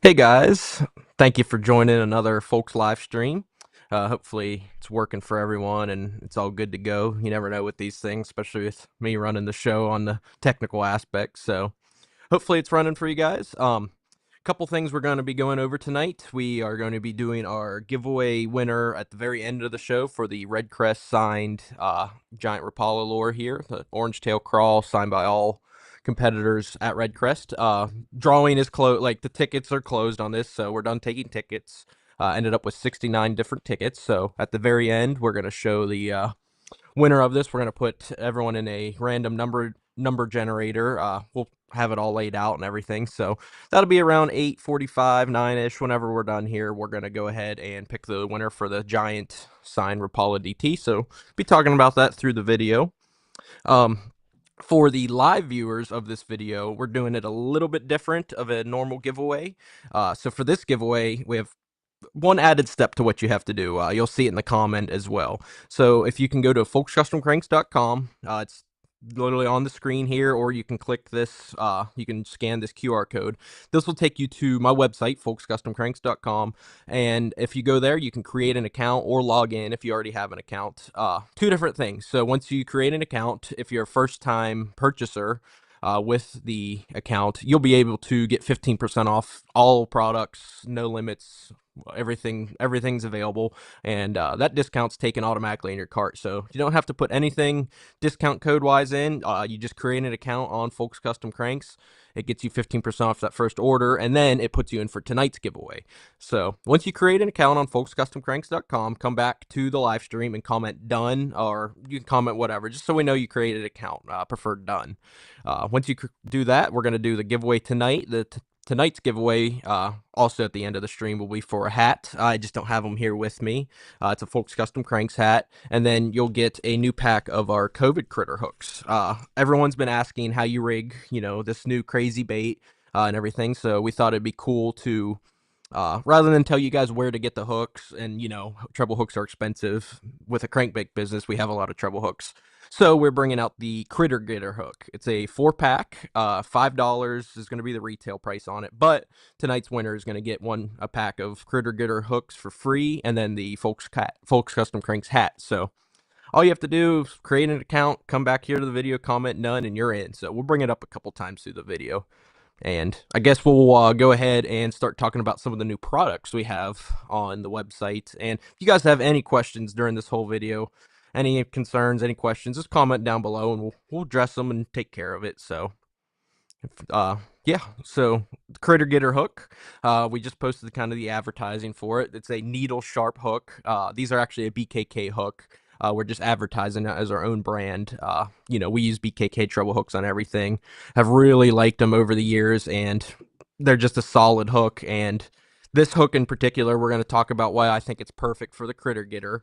Hey guys, thank you for joining another Folks live stream. Hopefully it's working for everyone and it's all good to go. You never know with these things, especially with me running the show on the technical aspects. So hopefully it's running for you guys. Couple things we're going to be going over tonight. We are going to be doing our giveaway winner at the very end of the show for the RedCrest signed giant Rapala lure here, the orange tail crawl signed by all competitors at RedCrest. Drawing is closed, like the tickets are closed on this, so we're done taking tickets. Ended up with 69 different tickets. So at the very end, we're going to show the winner of this. We're going to put everyone in a random number generator. We'll have it all laid out and everything. So that'll be around 8:45, 9-ish. Whenever we're done here, we're going to go ahead and pick the winner for the giant signed Rapala DT. So be talking about that through the video. For the live viewers of this video, we're doing it a little bit different of a normal giveaway. So for this giveaway, we have one added step to what you have to do. You'll see it in the comment as well. So if you can go to folkscustomcranks.com, it's literally on the screen here, or you can click this, you can scan this QR code. This will take you to my website, folkscustomcranks.com, and if you go there, you can create an account or log in if you already have an account. Two different things. So once you create an account, if you're a first-time purchaser, with the account, you'll be able to get 15% off all products, no limits, everything's available, and that discount's taken automatically in your cart, so you don't have to put anything discount code wise in. You just create an account on Folks Custom Cranks. It gets you 15% off that first order, and then it puts you in for tonight's giveaway. So once you create an account on folkscustomcranks.com, come back to the live stream and comment done, or you can comment whatever, just so we know you created an account. Prefer done. Once you do that, we're going to do the giveaway tonight. Tonight's giveaway, also at the end of the stream, will be for a hat. I just don't have them here with me. It's a Folks Custom Cranks hat, and then you'll get a new pack of our COVID critter hooks. Everyone's been asking how you rig, this new crazy bait and everything, so we thought it'd be cool to, rather than tell you guys where to get the hooks, and treble hooks are expensive. With a crankbait business, we have a lot of treble hooks. So we're bringing out the Critter Getter hook. It's a 4-pack. $5 is going to be the retail price on it. But tonight's winner is going to get a pack of Critter Getter hooks for free, and then the Folks Custom Cranks hat. So all you have to do is create an account, come back here to the video, comment none, and you're in. So we'll bring it up a couple times through the video. And I guess we'll go ahead and start talking about some of the new products we have on the website. And if you guys have any questions during this whole video, any concerns, any questions, just comment down below and we'll address them and take care of it. So, yeah, so Critter Getter hook, we just posted kind of the advertising for it. It's a needle sharp hook. These are actually a BKK hook. We're just advertising it as our own brand. We use BKK treble hooks on everything. Have really liked them over the years, and they're just a solid hook. And this hook in particular, we're going to talk about why I think it's perfect for the Critter Getter.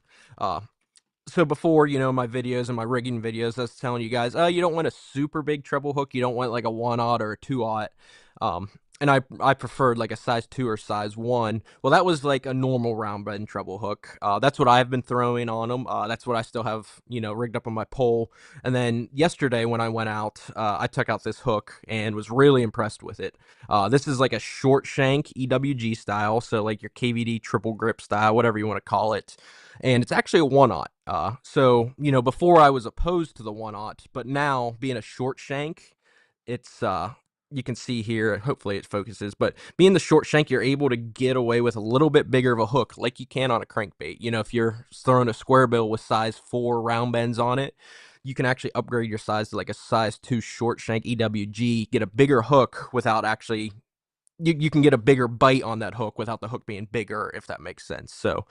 So before, my videos and my rigging videos, I was telling you guys, you don't want a super big treble hook. You don't want like a 1/0 or a 2/0. And I preferred like a size 2 or size 1. Well, that was like a normal round bend treble hook. That's what I've been throwing on them. That's what I still have, rigged up on my pole. And then yesterday when I went out, I took out this hook and was really impressed with it. This is like a short shank EWG style, so like your KVD triple grip style, whatever you want to call it. And it's actually a 1/0. So, before I was opposed to the 1/0, but now being a short shank, it's you can see here, hopefully it focuses, but being the short shank, you're able to get away with a little bit bigger of a hook like you can on a crankbait. If you're throwing a square bill with size 4 round bends on it, you can actually upgrade your size to like a size 2 short shank EWG, get a bigger hook without actually, you can get a bigger bite on that hook without the hook being bigger, if that makes sense. So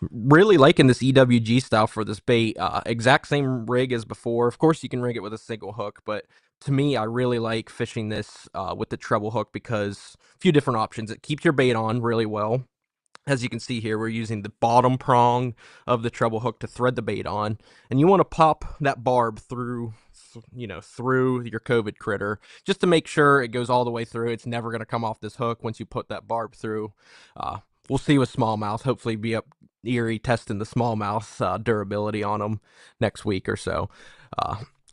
really liking this EWG style for this bait. Exact same rig as before. Of course, you can rig it with a single hook, but to me, I really like fishing this with the treble hook because a few different options. It keeps your bait on really well. As you can see here, we're using the bottom prong of the treble hook to thread the bait on, and you want to pop that barb through your COVID critter, just to make sure it goes all the way through. It's never going to come off this hook once you put that barb through. We'll see with smallmouth, hopefully be up Erie testing the smallmouth durability on them next week or so.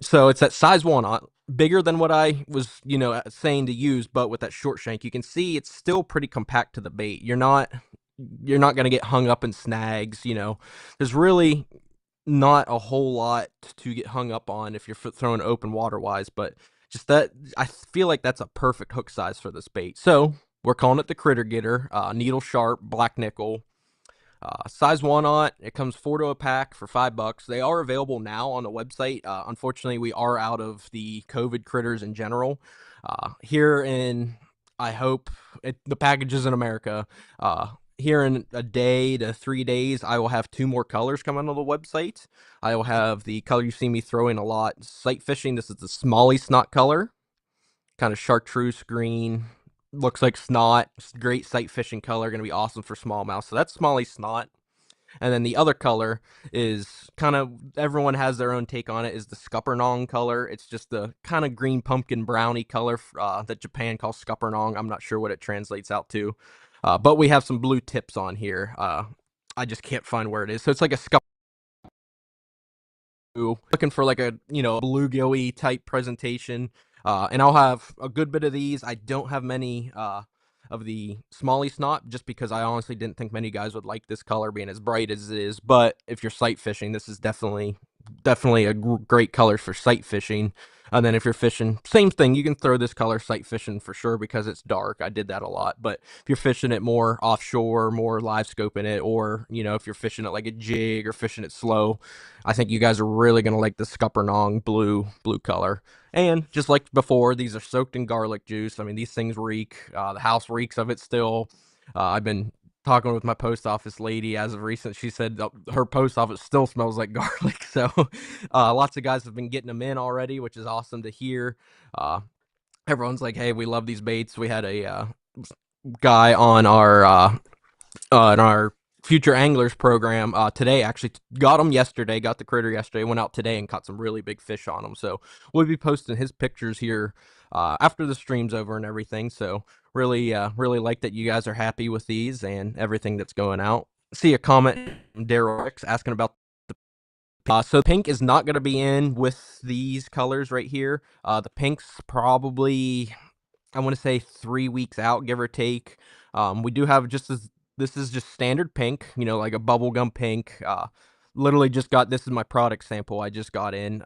So it's that size 1 on bigger than what I was, saying to use, but with that short shank, you can see it's still pretty compact to the bait. You're not going to get hung up in snags, There's really not a whole lot to get hung up on if you're throwing open water wise, but just that I feel like that's a perfect hook size for this bait. So we're calling it the Critter Getter, needle sharp, black nickel. Size 1 on it. It comes 4 to a pack for $5. They are available now on the website. Unfortunately, we are out of the COVID critters in general. Here in, I hope, the packages in America. Here in a day to 3 days, I will have 2 more colors coming on the website. I will have the color you see me throwing a lot, sight fishing. This is the Smalley Snot color, kind of chartreuse green. Looks like snot. Great sight fishing color. Going to be awesome for smallmouth. So that's Smalley Snot. And then the other color is kind of, everyone has their own take on it, is the Scuppernong color. It's just the kind of green pumpkin brownie color that Japan calls Scuppernong. I'm not sure what it translates out to. But we have some blue tips on here. I just can't find where it is. So it's like a Scuppernong. Looking for like a bluegill-y type presentation, and I'll have a good bit of these. I don't have many of the Smalley Snot, just because I honestly didn't think many guys would like this color being as bright as it is. But if you're sight fishing, this is definitely a great color for sight fishing. And then if you're fishing, same thing, you can throw this color sight fishing for sure because it's dark. I did that a lot. But if you're fishing it more offshore, more live scoping it, or if you're fishing it like a jig or fishing it slow, I think you guys are really gonna like the Scuppernong blue color. And just like before, these are soaked in garlic juice. I mean, these things reek. The house reeks of it still. I've been talking with my post office lady as of recent. She said her post office still smells like garlic. So lots of guys have been getting them in already, which is awesome to hear. Uh, Everyone's like, hey, we love these baits. We had a guy on our future anglers program today. Actually got him yesterday, got the critter yesterday, went out today and caught some really big fish on him. So we'll be posting his pictures here after the stream's over and everything. So really like that you guys are happy with these and everything that's going out. See a comment from Daryl X asking about the so pink is not going to be in with these colors right here. The pink's probably, I want to say, 3 weeks out, give or take. We do have this is just standard pink, like a bubblegum pink. Literally just got, this is my product sample I just got in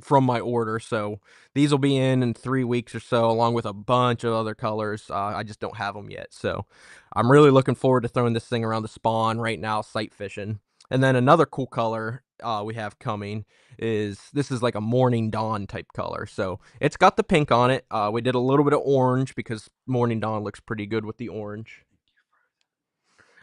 from my order. So these will be in 3 weeks or so, along with a bunch of other colors. I just don't have them yet. So I'm really looking forward to throwing this thing around the spawn right now, sight fishing. And then another cool color we have coming is, this is like a morning dawn type color. So it's got the pink on it. We did a little bit of orange because morning dawn looks pretty good with the orange.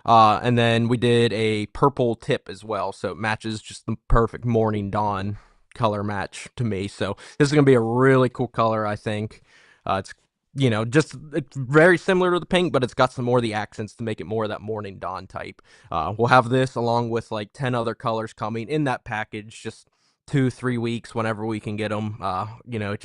And then we did a purple tip as well, so it matches just the perfect morning dawn color match to me. So this is gonna be a really cool color, I think. It's it's very similar to the pink, but it's got some more of the accents to make it more of that morning dawn type. We'll have this along with like 10 other colors coming in that package, just 2-3 weeks whenever we can get them. It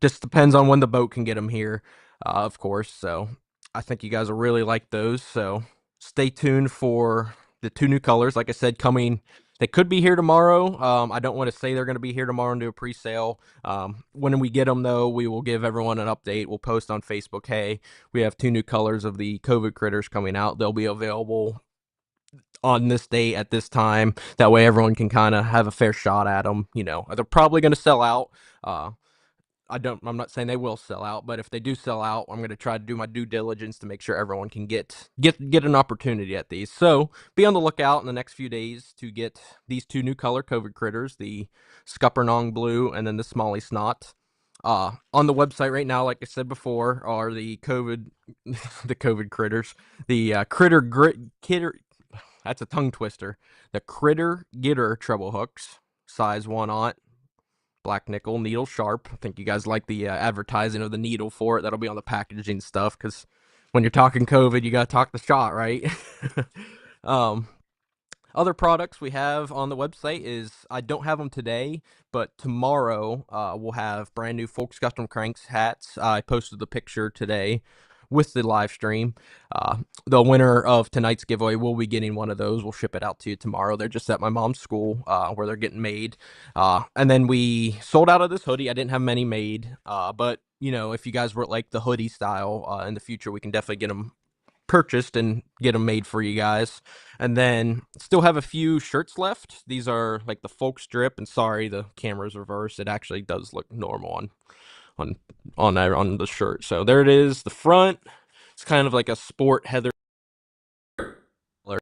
just depends on when the boat can get them here, of course. So I think you guys will really like those. So stay tuned for the 2 new colors. Like I said, coming. They could be here tomorrow. I don't want to say they're going to be here tomorrow and do a pre-sale. When we get them, though, we will give everyone an update. We'll post on Facebook, hey, we have 2 new colors of the COVID critters coming out. They'll be available on this date at this time. That way everyone can kind of have a fair shot at them. They're probably going to sell out. I'm not saying they will sell out, but if they do sell out, I'm going to try to do my due diligence to make sure everyone can get an opportunity at these. So be on the lookout in the next few days to get these 2 new color COVID critters, the Scuppernong blue and then the Smalley Snot. On the website right now, like I said before, are the COVID the COVID critters, the critter, that's a tongue twister, the Critter Getter treble hooks, size 1 aught, black nickel, needle sharp. I think you guys like the advertising of the needle for it. That'll be on the packaging stuff, because when you're talking COVID, you got to talk the shot, right? um, Other products we have on the website is, I don't have them today, but tomorrow we'll have brand new Folks Custom Cranks hats. I posted the picture today. with the live stream. The winner of tonight's giveaway will be getting one of those. We'll ship it out to you tomorrow. They're just at my mom's school where they're getting made. And then we sold out of this hoodie. I didn't have many made, but if you guys were like the hoodie style in the future, we can definitely get them purchased and get them made for you guys. And then still have a few shirts left. These are like the folk strip, and sorry, the camera's reversed. It actually does look normal on on the shirt. So there it is, the front. It's kind of like a sport heather color,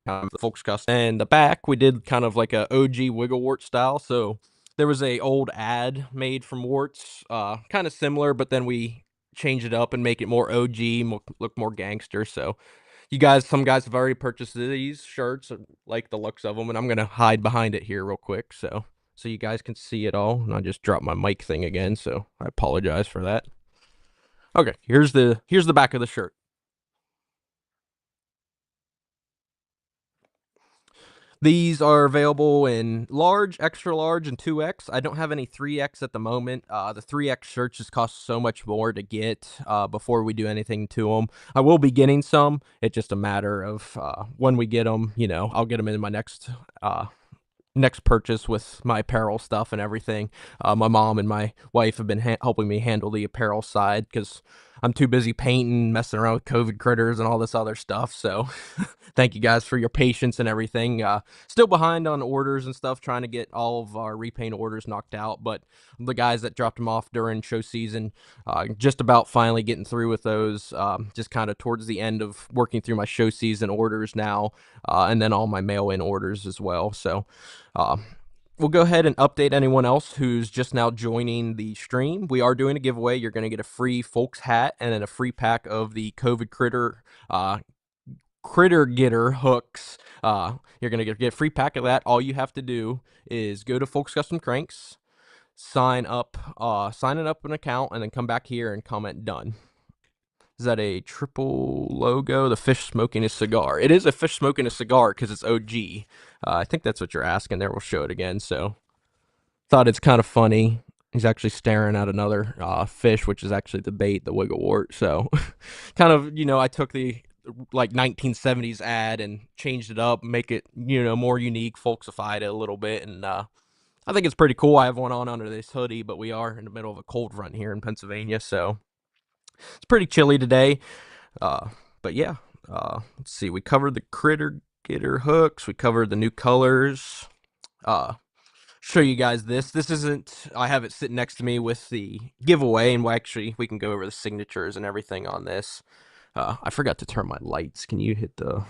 the folks custom. And the back, we did kind of like a OG Wiggle Wart style. So there was a old ad made from Warts, kind of similar, but then we changed it up and make it more OG, look more gangster. So some guys have already purchased these shirts, like the looks of them, and I'm gonna hide behind it here real quick, so you guys can see it all. And I just dropped my mic thing again, so I apologize for that. Okay, here's the back of the shirt. These are available in large, extra large, and 2X. I don't have any 3X at the moment. The 3X shirts just cost so much more to get before we do anything to them. I will be getting some. It's just a matter of when we get them. I'll get them in my next purchase with my apparel stuff and everything. My mom and my wife have been helping me handle the apparel side because I'm too busy painting, messing around with COVID critters and all this other stuff. So thank you guys for your patience and everything. Still behind on orders and stuff, trying to get all of our repaint orders knocked out. But the guys that dropped them off during show season, just about finally getting through with those. Just kind of towards the end of working through my show season orders now, and then all my mail-in orders as well. So we'll go ahead and update anyone else who's just now joining the stream. We are doing a giveaway. You're going to get a free Folks hat and then a free pack of the COVID critter getter hooks. You're going to get a free pack of that. All you have to do is go to Folks Custom Cranks, sign up an account, and then come back here and comment done. Is that a triple logo? The fish smoking a cigar. It is a fish smoking a cigar because it's OG. I think that's what you're asking there. We'll show it again. So, thought it's kind of funny. He's actually staring at another fish, which is actually the bait, the Wiggle Wart. So, kind of, I took the like 1970s ad and changed it up, make it, more unique, folksified it a little bit. And I think it's pretty cool. I have one on under this hoodie, but we are in the middle of a cold front here in Pennsylvania. So, it's pretty chilly today. But yeah, let's see. We covered the critter getter hooks. We covered the new colors. Show you guys this. This isn't. I have it sitting next to me with the giveaway, and we can go over the signatures and everything on this. I forgot to turn my lights. Can you hit the?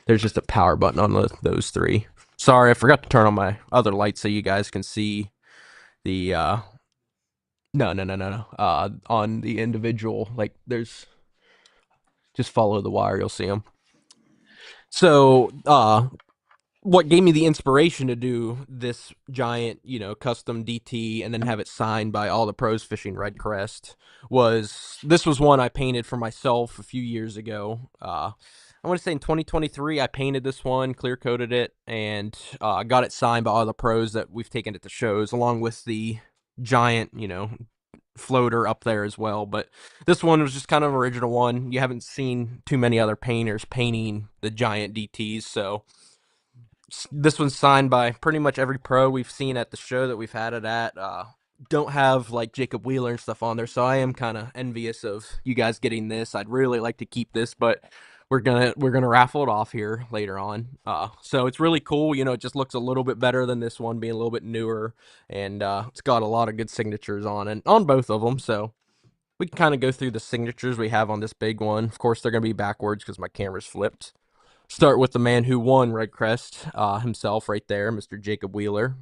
There's just a power button on those three. Sorry, I forgot to turn on my other lights so you guys can see the. No. On the individual, like there's. Just follow the wire, you'll see them. So, what gave me the inspiration to do this giant, custom DT and then have it signed by all the pros fishing RedCrest this was one I painted for myself a few years ago. I want to say in 2023, I painted this one, clear coated it, and got it signed by all the pros that we've taken it to shows, along with the giant, floater up there as well. But this one was just kind of an original one. You haven't seen too many other painters painting the giant DTs, so this one's signed by pretty much every pro we've seen at the show that we've had it at. Don't have like Jacob Wheeler and stuff on there, so I am kind of envious of you guys getting this. I'd really like to keep this, but we're gonna raffle it off here later on. So it's really cool. It just looks a little bit better than this one, being a little bit newer, and it's got a lot of good signatures on both of them. So we can kind of go through the signatures we have on this big one. Of course, they're gonna be backwards because my camera's flipped. Start with the man who won RedCrest himself, right there, Mr. Jacob Wheeler.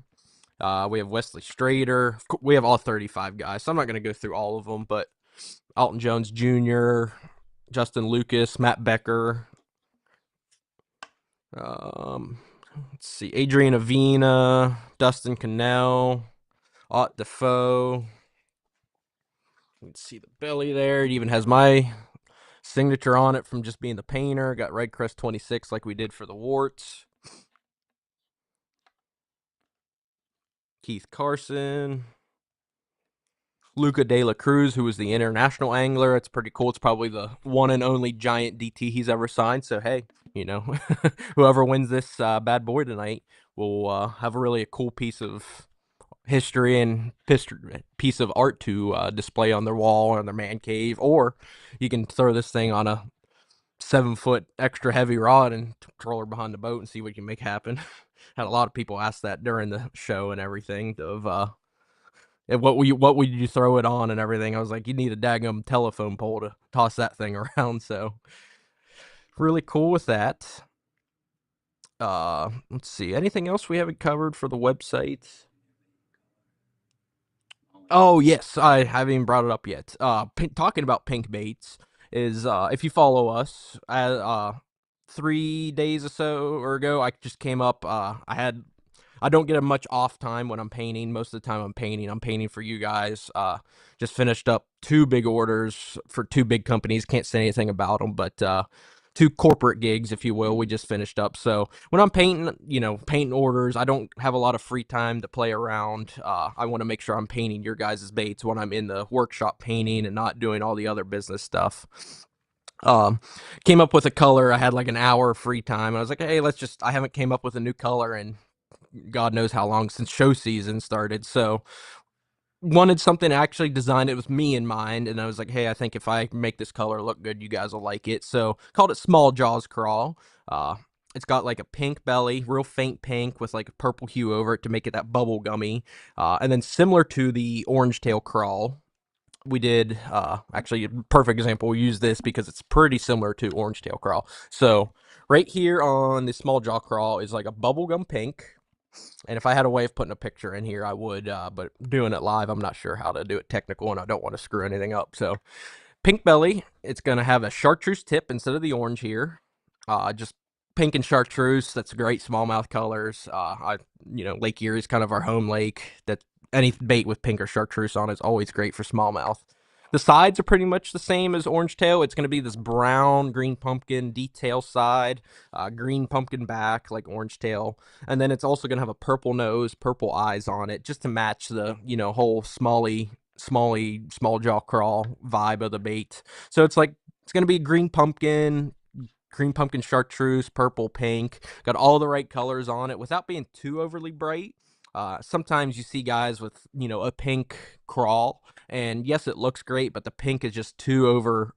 We have Wesley Strader. We have all 35 guys, so I'm not going to go through all of them, but Alton Jones Jr., Justin Lucas, Matt Becker. Let's see, Adrian Avina, Dustin Cannell, Ott Defoe. Let's see the belly there. It even has my signature on it from just being the painter. Got RedCrest 26 like we did for the warts. Keith Carson. Luca de la Cruz, who was the international angler. It's pretty cool. It's probably the one and only giant DT he's ever signed. So, hey, whoever wins this bad boy tonight will have a cool piece of history and piece of art to display on their wall or their man cave. Or you can throw this thing on a 7-foot extra heavy rod and troll her behind the boat and see what you can make happen. Had a lot of people ask that during the show and everything of what would you throw it on and everything. I was like, you need a daggum telephone pole to toss that thing around. So really cool with that. Let's see, anything else we haven't covered for the website? Oh yes, I haven't even brought it up yet. Talking about pink baits is if you follow us, 3 days or so or ago, I just came up. I don't get much off time when I'm painting. Most of the time I'm painting. I'm painting for you guys. Just finished up 2 big orders for 2 big companies. Can't say anything about them, but 2 corporate gigs, if you will, we just finished up. So when I'm painting, painting orders, I don't have a lot of free time to play around. I want to make sure I'm painting your guys' baits when I'm in the workshop painting and not doing all the other business stuff. Um, Came up with a color. I had like an hour free time. I was like, hey, I haven't came up with a new color in God knows how long since show season started. So wanted something to actually design it with me in mind, and I was like, hey, I think if I make this color look good, you guys will like it. So called it Small Jaws Crawl. It's got like a pink belly, real faint pink with like a purple hue over it to make it that bubble gummy. And then similar to the Orange Tail Crawl, we did actually a perfect example. We use this because it's pretty similar to Orange Tail Crawl. So right here on the Small Jaw Crawl is like a bubblegum pink. And if I had a way of putting a picture in here, I would, but doing it live, I'm not sure how to do it technical, and I don't want to screw anything up. So pink belly, it's going to have a chartreuse tip instead of the orange here. Just pink and chartreuse. That's great smallmouth colors. Lake Erie is kind of our home lake. That any bait with pink or chartreuse on is always great for smallmouth. The sides are pretty much the same as orange tail. It's going to be this brown green pumpkin detail side, green pumpkin back like orange tail, and then it's also going to have a purple nose, purple eyes on it, just to match the whole small jaw crawl vibe of the bait. So it's going to be green pumpkin chartreuse, purple, pink. Got all the right colors on it without being too overly bright. Sometimes you see guys with a pink crawl, and yes, it looks great, but the pink is just too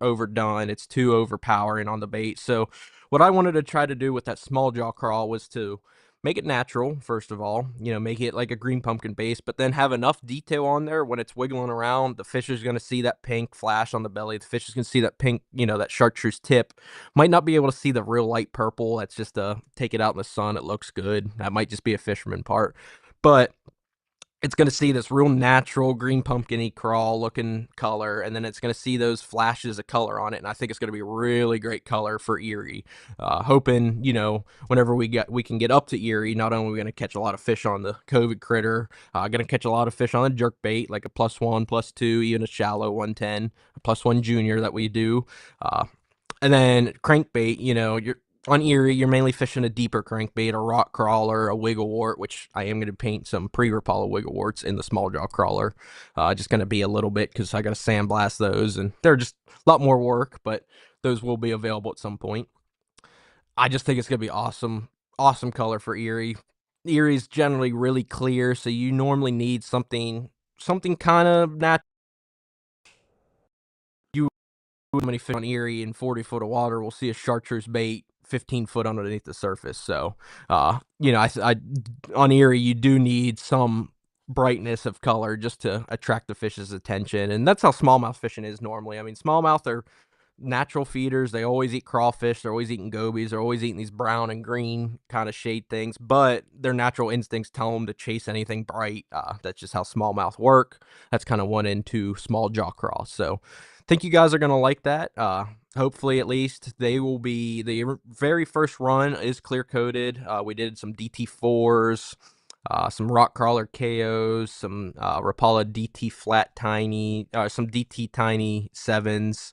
overdone. It's too overpowering on the bait. So what I wanted to try to do with that small jaw crawl was to make it natural, first of all, make it like a green pumpkin base, but then have enough detail on there when it's wiggling around. The fish is going to see that pink flash on the belly. The fish is going to see that pink, that chartreuse tip. Might not be able to see the real light purple. That's just take it out in the sun. It looks good. That might just be a fisherman part. But it's going to see this real natural green pumpkin-y crawl looking color, and then it's going to see those flashes of color on it, and I think it's going to be really great color for Erie. Hoping, whenever we can get up to Erie, not only are we going to catch a lot of fish on the COVID critter, going to catch a lot of fish on a jerk bait, like a +1, +2, even a shallow 110, a +1 junior that we do. And then crankbait, you're on Erie, you're mainly fishing a deeper crankbait, a rock crawler, a wiggle wart, which I am going to paint some pre-Rapala wiggle warts in the small jaw crawler. Just going to be a little bit because I got to sandblast those, and they're just a lot more work, but those will be available at some point. I just think it's going to be awesome, awesome color for Erie. Erie's generally really clear, so you normally need something kind of natural. You many fish on Erie in 40 foot of water will see a chartreuse bait 15 foot underneath the surface. So, I on Erie, you do need some brightness of color just to attract the fish's attention. And that's how smallmouth fishing is normally. I mean, smallmouth are natural feeders. They always eat crawfish. They're always eating gobies. They're always eating these brown and green kind of shade things, but their natural instincts tell them to chase anything bright. That's just how smallmouth work. That's kind of one into small jaw crawl. So think you guys are going to like that. Hopefully, at least, they will be. The very first run is clear coated. We did some DT4s, some rock crawler KOs, some Rapala DT flat tiny, some DT tiny 7s,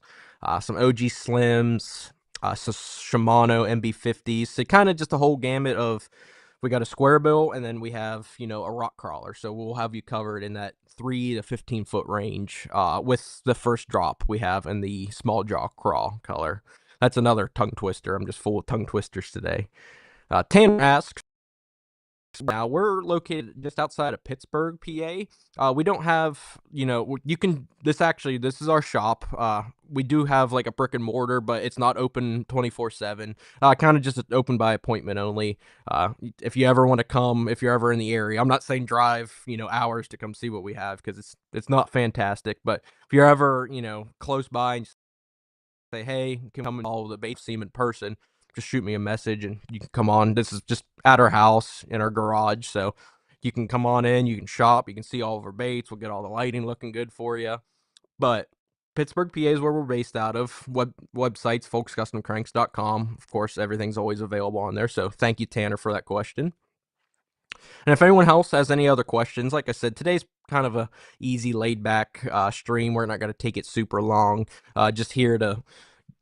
some OG slims, some Shimano MB50s. So kind of just a whole gamut of We got a square bill, and then we have, a rock crawler. So we'll have you covered in that 3 to 15 foot range, with the first drop we have in the small jaw crawl color. That's another tongue twister. I'm just full of tongue twisters today. Tanner asks, now we're located just outside of Pittsburgh, PA. We don't have, you can, this is our shop. We do have like a brick and mortar, but it's not open 24/7. Kind of just open by appointment only. If you ever want to come, if you're ever in the area, I'm not saying drive, hours to come see what we have, because it's not fantastic. But if you're ever, close by and say, hey, you can come and all the bait see in person, just shoot me a message and you can come on. This is just at our house in our garage. So you can come on in, you can shop, you can see all of our baits. We'll get all the lighting looking good for you. But Pittsburgh, PA is where we're based out of. Websites, folkscustomcranks.com. Of course, everything's always available on there. So thank you, Tanner, for that question. And if anyone else has any other questions, like I said, today's kind of a easy, laid back stream. We're not going to take it super long. Just here to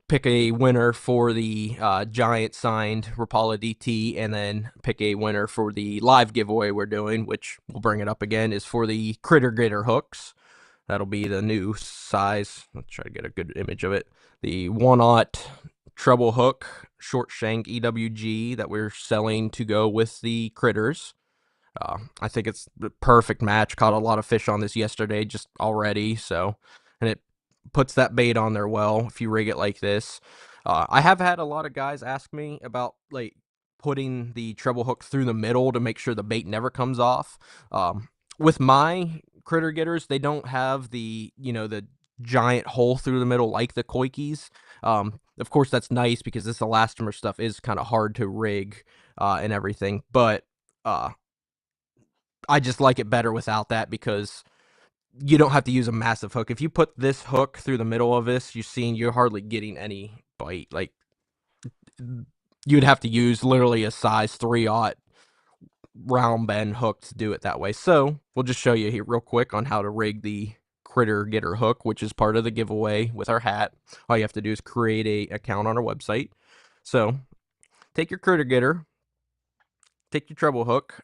pick a winner for the giant signed Rapala DT, and then pick a winner for the live giveaway we're doing, which we'll bring it up again, is for the Critter Getter hooks. That'll be the new size. Let's try to get a good image of it. The 1/0 treble hook, short shank EWG that we're selling to go with the critters. I think it's the perfect match. Caught a lot of fish on this yesterday just already, so, and it puts that bait on there well if you rig it like this. I have had a lot of guys ask me about like putting the treble hook through the middle to make sure the bait never comes off. With my critter getters, they don't have the giant hole through the middle like the Koikis. Of course, that's nice because this elastomer stuff is kind of hard to rig and everything, but I just like it better without that, because you don't have to use a massive hook. If you put this hook through the middle of this, you're hardly getting any bite. Like, you'd have to use literally a size 3/0 round bend hook to do it that way. So we'll just show you here real quick on how to rig the Critter Getter hook, which is part of the giveaway with our hat. All you have to do is create a account on our website. So take your Critter Getter, take your treble hook.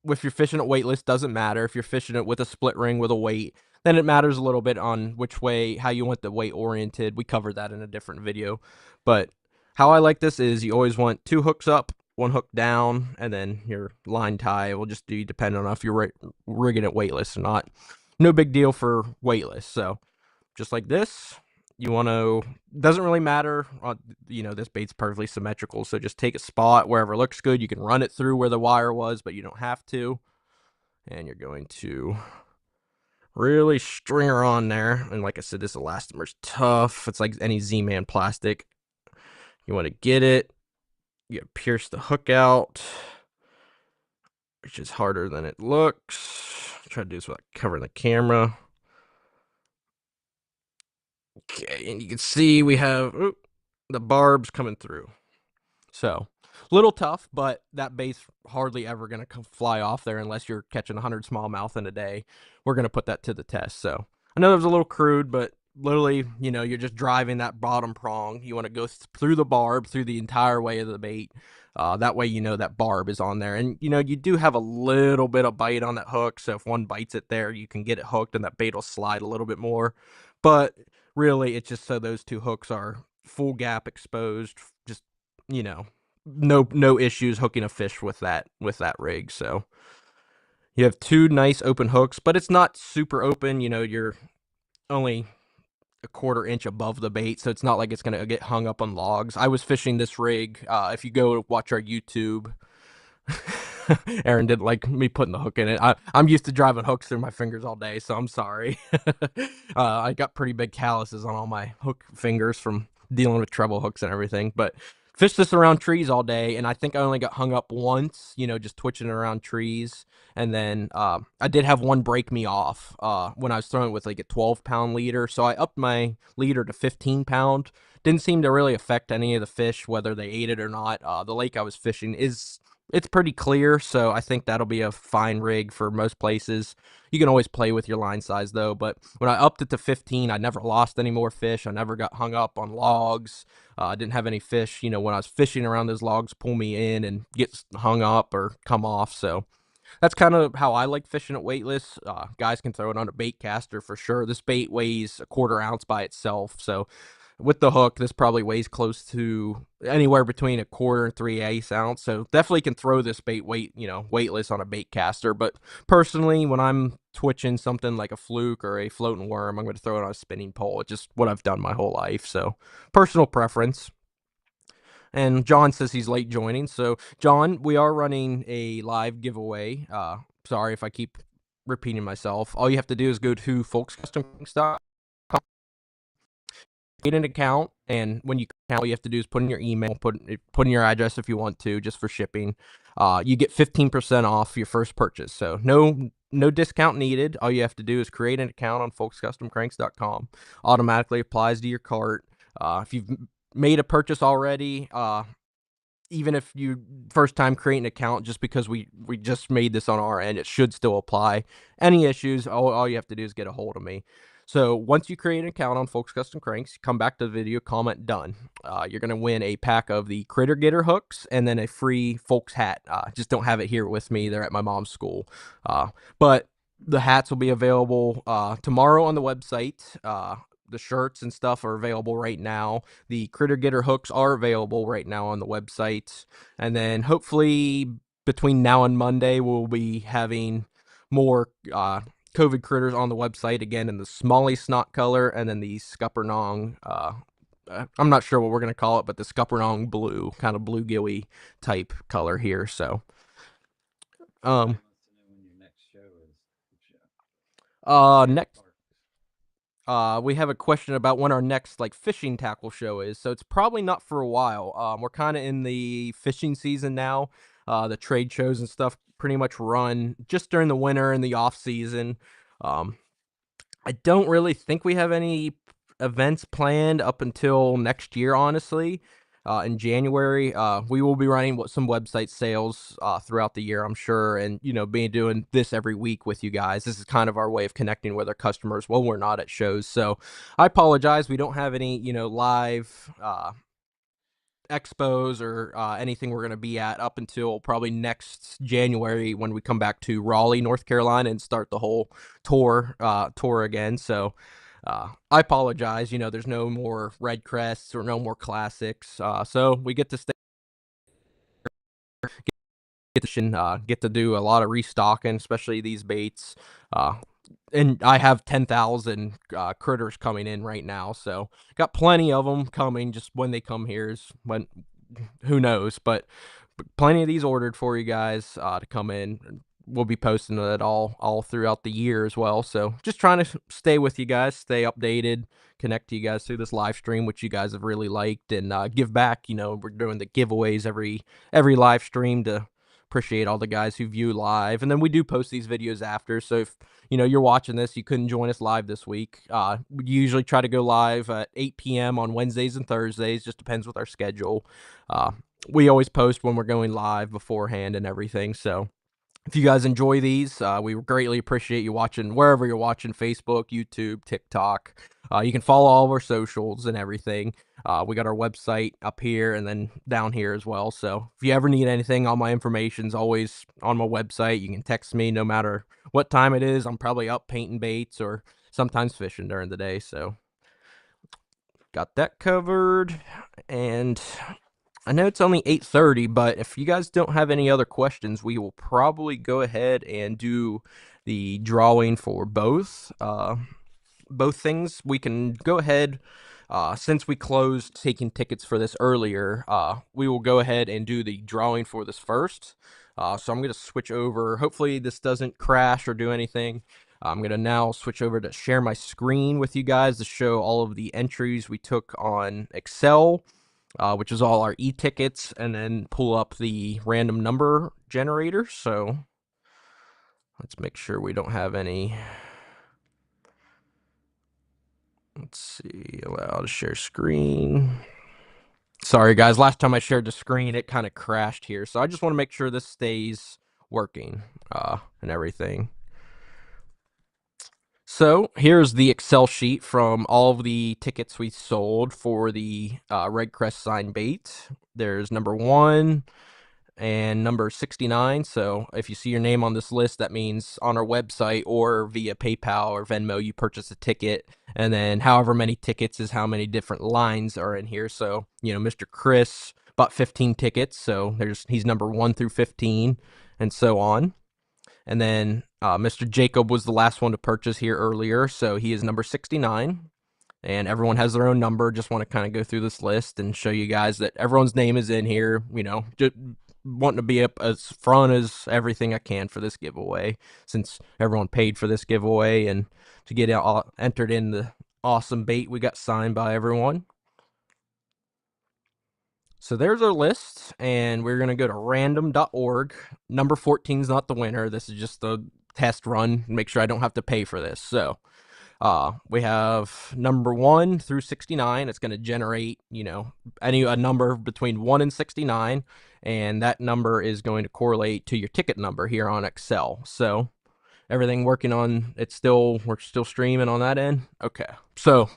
If you're fishing it weightless, doesn't matter. If you're fishing it with a split ring with a weight, then it matters a little bit on which way, how you want the weight oriented. We covered that in a different video. But how I like this is you always want 2 hooks up, 1 hook down, and then your line tie will just be dependent on if you're rigging it weightless or not. No big deal for weightless. So just like this. You want to, doesn't really matter, this bait's perfectly symmetrical, so just take a spot wherever it looks good. You can run it through where the wire was, but you don't have to. And you're going to really string her on there. And like I said, this elastomer's tough. It's like any Z-Man plastic. You want to get it. You pierce the hook out, which is harder than it looks. Try to do this without covering the camera. Okay, and you can see we have the barbs coming through. So, little tough, but that bait's hardly ever going to fly off there unless you're catching 100 smallmouth in a day. We're going to put that to the test. So, I know it was a little crude, but literally, you're just driving that bottom prong. You want to go through the barb, through the entire way of the bait. That way, that barb is on there. And, you do have a little bit of bite on that hook. So, if one bites it there, you can get it hooked and that bait will slide a little bit more. But really, it's just so those 2 hooks are full gap exposed. Just, no issues hooking a fish with that rig. So you have 2 nice open hooks, but it's not super open. You're only a 1/4 inch above the bait, so it's not like it's going to get hung up on logs. I was fishing this rig. If you go watch our YouTube, Aaron didn't like me putting the hook in it. I'm used to driving hooks through my fingers all day, so I'm sorry. I got pretty big calluses on all my hook fingers from dealing with treble hooks and everything. But fished this around trees all day, and I think I only got hung up once, just twitching around trees. And then I did have one break me off when I was throwing with like a 12-pound leader. So I upped my leader to 15-pound. Didn't seem to really affect any of the fish, whether they ate it or not. The lake I was fishing is it's pretty clear, so I think that'll be a fine rig for most places. You can always play with your line size though, but when I upped it to 15, I never lost any more fish. I never got hung up on logs. I didn't have any fish, when I was fishing around those logs, pull me in and get hung up or come off. So that's kind of how I like fishing at weightless. Guys can throw it on a bait caster for sure. This bait weighs a quarter ounce by itself, so with the hook, this probably weighs close to anywhere between a quarter and 3/8 ounce. So definitely can throw this bait weightless on a bait caster. But personally, when I'm twitching something like a fluke or a floating worm, I'm going to throw it on a spinning pole. It's just what I've done my whole life. So personal preference. And John says he's late joining. So, John, we are running a live giveaway. Sorry if I keep repeating myself. All you have to do is go to folkscustom.com, create an account, and when you account, all you have to do is put in your email, put in your address if you want to, just for shipping. You get 15% off your first purchase. So no discount needed. All you have to do is create an account on folkscustomcranks.com. Automatically applies to your cart. If you've made a purchase already, even if you first time create an account, just because we just made this on our end, it should still apply. Any issues, all you have to do is get a hold of me. So once you create an account on Folks Custom Cranks, come back to the video, comment done. You're going to win a pack of the Critter Getter hooks and then a free Folks hat. Just don't have it here with me. They're at my mom's school. But the hats will be available tomorrow on the website. The shirts and stuff are available right now. The Critter Getter hooks are available right now on the website. And then hopefully between now and Monday, we'll be having more COVID critters on the website again in the Smalley Snot color and then the Scuppernong. I'm not sure what we're going to call it, but the Scuppernong blue, kind of bluegilly type color here. So, next. We have a question about when our next fishing tackle show is. So it's probably not for a while. We're kind of in the fishing season now. The trade shows and stuff pretty much run just during the winter and the off season. Um, I don't really think we have any events planned up until next year, honestly. In January, we will be running some website sales throughout the year, I'm sure, and being doing this every week with you guys. This is kind of our way of connecting with our customers while we're not at shows. So I apologize, we don't have any live expos or anything we're going to be at up until probably next January when we come back to Raleigh, North Carolina, and start the whole tour again. So I apologize. There's no more RedCrests or no more classics. So we get to stay, get to do a lot of restocking, especially these baits. And I have 10,000 critters coming in right now, so got plenty of them coming. Just when they come here is when, who knows, but plenty of these ordered for you guys to come in. We'll be posting it all throughout the year as well. So just trying to stay with you guys, stay updated, connect to you guys through this live stream, which you guys have really liked, and give back. We're doing the giveaways every live stream to appreciate all the guys who view live, and then we do post these videos after. So if you're watching this, you couldn't join us live this week. We usually try to go live at 8 p.m. on Wednesdays and Thursdays. Just depends with our schedule. We always post when we're going live beforehand and everything. So if you guys enjoy these, we greatly appreciate you watching wherever you're watching: Facebook, YouTube, TikTok. You can follow all of our socials and everything. We got our website up here and then down here as well. So if you ever need anything, all my information's always on my website. You can text me no matter what time it is. I'm probably up painting baits or sometimes fishing during the day. So got that covered. And I know it's only 8:30, but if you guys don't have any other questions, we will probably go ahead and do the drawing for both things. We can go ahead, since we closed taking tickets for this earlier, we will go ahead and do the drawing for this first. So I'm going to switch over. Hopefully this doesn't crash or do anything. I'm going to now switch over to share my screen with you guys to show all of the entries we took on Excel, which is all our e-tickets, and then pull up the random number generator. So let's make sure we don't have any. Let's see, allow to share screen. Sorry, guys. Last time I shared the screen, it kind of crashed here. So I just want to make sure this stays working and everything. So here's the Excel sheet from all of the tickets we sold for the RedCrest sign bait. There's number 1 and number 69. So if you see your name on this list, that means on our website or via PayPal or Venmo, you purchase a ticket. And then however many tickets is how many different lines are in here. So, Mr. Chris bought 15 tickets. So he's number 1 through 15 and so on. And then Mr. Jacob was the last one to purchase here earlier. So he is number 69. And everyone has their own number. Just want to kind of go through this list and show you guys that everyone's name is in here. Just wanting to be up as front as everything I can for this giveaway, since everyone paid for this giveaway and to get entered in the awesome bait we got signed by everyone. So there's our list, and we're going to go to random.org. Number 14 is not the winner. This is just a test run. Make sure I don't have to pay for this. So we have number 1 through 69. It's going to generate, a number between 1 and 69, and that number is going to correlate to your ticket number here on Excel. So everything working on we're still streaming on that end. Okay. So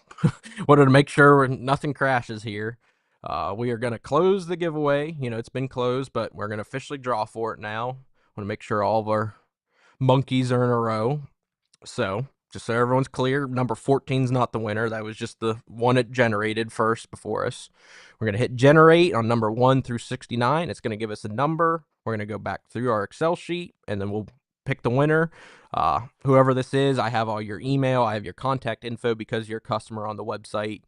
wanted to make sure nothing crashes here. We are going to close the giveaway. It's been closed, but we're going to officially draw for it now. Want to make sure all of our monkeys are in a row. So just so everyone's clear, number 14 is not the winner. That was just the one it generated first before us. We're going to hit generate on number 1 through 69. It's going to give us a number. We're going to go back through our Excel sheet, and then we'll pick the winner. Whoever this is, I have all your email. I have your contact info because you're a customer on the website,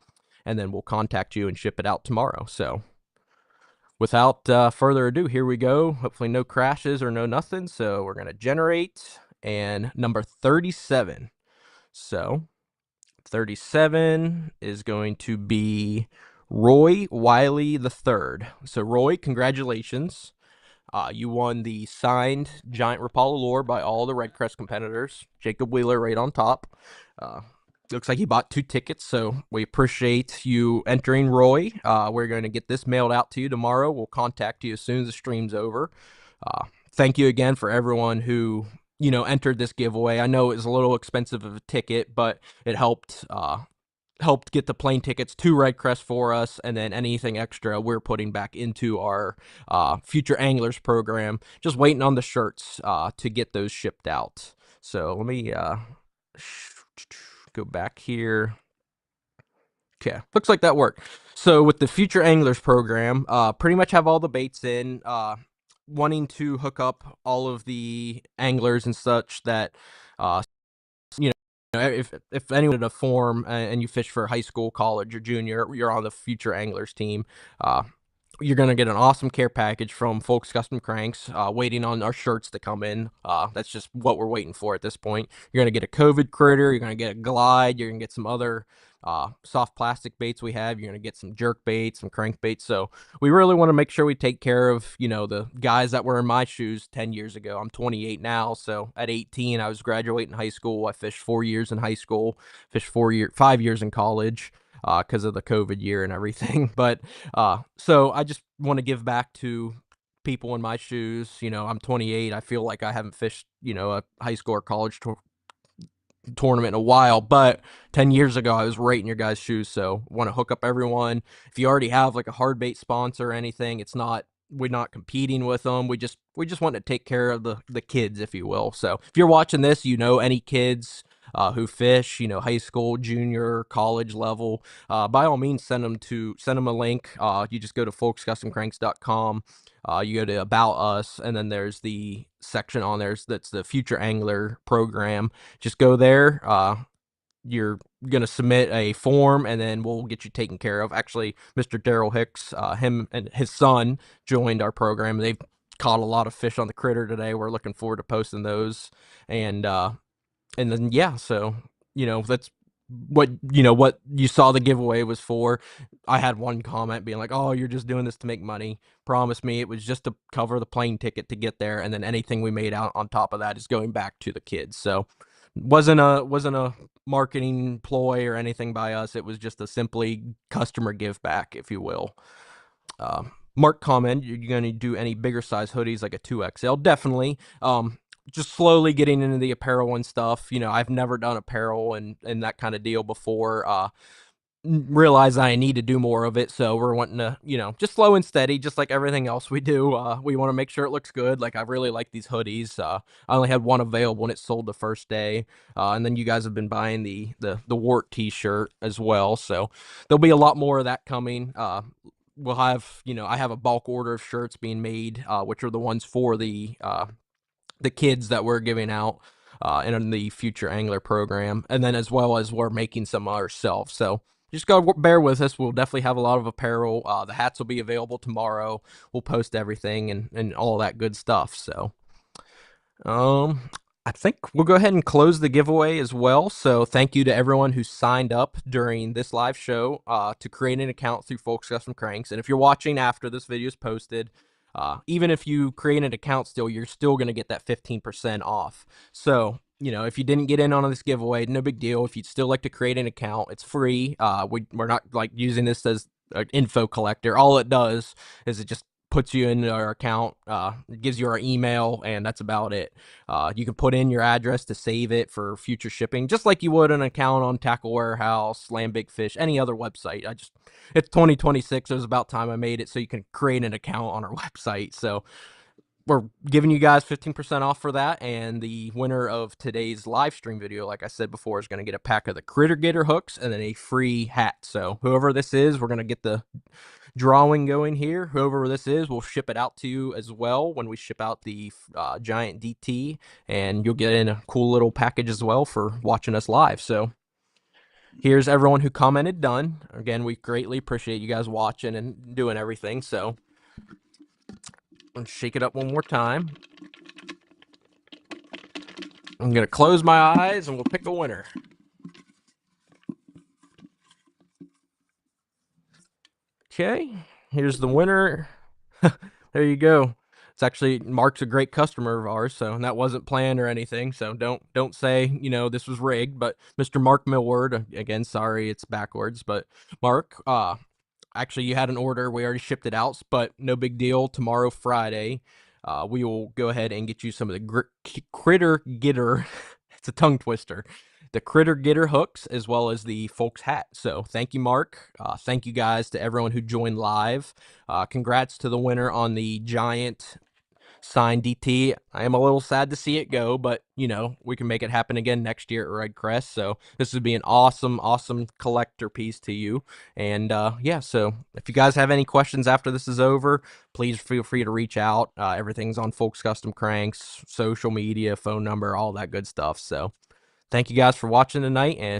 and then we'll contact you and ship it out tomorrow. So without further ado, here we go. Hopefully no crashes or no nothing. So we're going to generate, and number 37. So 37 is going to be Roy Wiley III. So Roy, congratulations. You won the signed Giant Rapala lure by all the RedCrest competitors. Jacob Wheeler right on top. Looks like he bought 2 tickets, so we appreciate you entering, Roy. We're going to get this mailed out to you tomorrow. We'll contact you as soon as the stream's over. Thank you again for everyone who entered this giveaway. I know it was a little expensive of a ticket, but it helped get the plane tickets to RedCrest for us, and then anything extra we're putting back into our Future Anglers program. Just waiting on the shirts to get those shipped out. So let me go back here. Okay, looks like that worked. So with the Future Anglers program, pretty much have all the baits in. Wanting to hook up all of the anglers and such that if anyone in a form and you fish for high school, college, or junior, you're on the Future Anglers team. You're going to get an awesome care package from Folks Custom Cranks, waiting on our shirts to come in. That's just what we're waiting for at this point. You're going to get a COVID critter. You're going to get a glide. You're going to get some other soft plastic baits we have. You're going to get some jerk baits, some crank baits. So we really want to make sure we take care of, the guys that were in my shoes 10 years ago. I'm 28 now. So at 18, I was graduating high school. I fished 4 years in high school, fished 5 years in college because of the COVID year and everything. But so I just want to give back to people in my shoes. I'm 28. I feel like I haven't fished, a high school or college tournament in a while, but 10 years ago I was right in your guys' shoes. So want to hook up everyone. If you already have like a hard bait sponsor or anything, we're not competing with them. We just want to take care of the kids, if you will. So if you're watching this, any kids who fish, high school, junior, college level, by all means, send them a link. You just go to folkscustomcranks.com. You go to About Us, and then there's the section on there that's the Future Angler program. Just go there. You're going to submit a form, and then we'll get you taken care of. Actually, Mr. Daryl Hicks, him and his son joined our program. They've caught a lot of fish on the critter today. We're looking forward to posting those. And then, yeah, so, that's what you saw the giveaway was for. I had one comment being like, "Oh, you're just doing this to make money." Promise me it was just to cover the plane ticket to get there, and then anything we made out on top of that is going back to the kids. So wasn't a marketing ploy or anything by us. It was just a simply customer give back, if you will. Mark commented, you're going to do any bigger size hoodies like a 2XL? Definitely. Just slowly getting into the apparel and stuff. I've never done apparel and that kind of deal before. Realize I need to do more of it, so we're wanting to, just slow and steady, just like everything else we do. We want to make sure it looks good. Like, I really like these hoodies. I only had one available and it sold the first day. And then you guys have been buying the Wart t-shirt as well, so there'll be a lot more of that coming. We'll have, I have a bulk order of shirts being made, which are the ones for the kids that we're giving out in the future angler program, and then as well as we're making some ourselves. So just go bear with us. We'll definitely have a lot of apparel. The hats will be available tomorrow. We'll post everything and all that good stuff. So I think we'll go ahead and close the giveaway as well. So thank you to everyone who signed up during this live show to create an account through Folks Custom Cranks. And if you're watching after this video is posted, even if you create an account still, you're still going to get that 15% off. So, if you didn't get in on this giveaway, no big deal. If you'd still like to create an account, it's free. We're not like using this as an info collector. All it does is it just puts you in our account, it gives you our email, and that's about it. You can put in your address to save it for future shipping, just like you would an account on Tackle Warehouse, Land Big Fish, any other website. It's 2026. It was about time I made it so you can create an account on our website. So we're giving you guys 15% off for that, and the winner of today's live stream video, like I said before, is going to get a pack of the Critter Getter hooks and then a free hat. So whoever this is, we're going to get the drawing going here. Whoever this is, we'll ship it out to you as well when we ship out the giant DT, and you'll get in a cool little package as well for watching us live. So here's everyone who commented done. Again, we greatly appreciate you guys watching and doing everything. So let's shake it up one more time. I'm going to close my eyes and we'll pick a winner. Okay, here's the winner. There you go. It's actually, Mark's a great customer of ours, so that wasn't planned or anything. So don't say this was rigged. But Mr. Mark Millward, again, sorry it's backwards, but Mark, actually you had an order. We already shipped it out, but no big deal. Tomorrow, Friday, we will go ahead and get you some of the Critter Getter. It's a tongue twister. The Critter Getter hooks, as well as the Folks hat. So thank you, Mark. Thank you guys to everyone who joined live. Congrats to the winner on the giant signed DT. I am a little sad to see it go, but we can make it happen again next year at RedCrest. So this would be an awesome collector piece to you. And yeah, so if you guys have any questions after this is over, please feel free to reach out. Everything's on Folks Custom Cranks, social media, phone number, all that good stuff. So thank you guys for watching tonight, and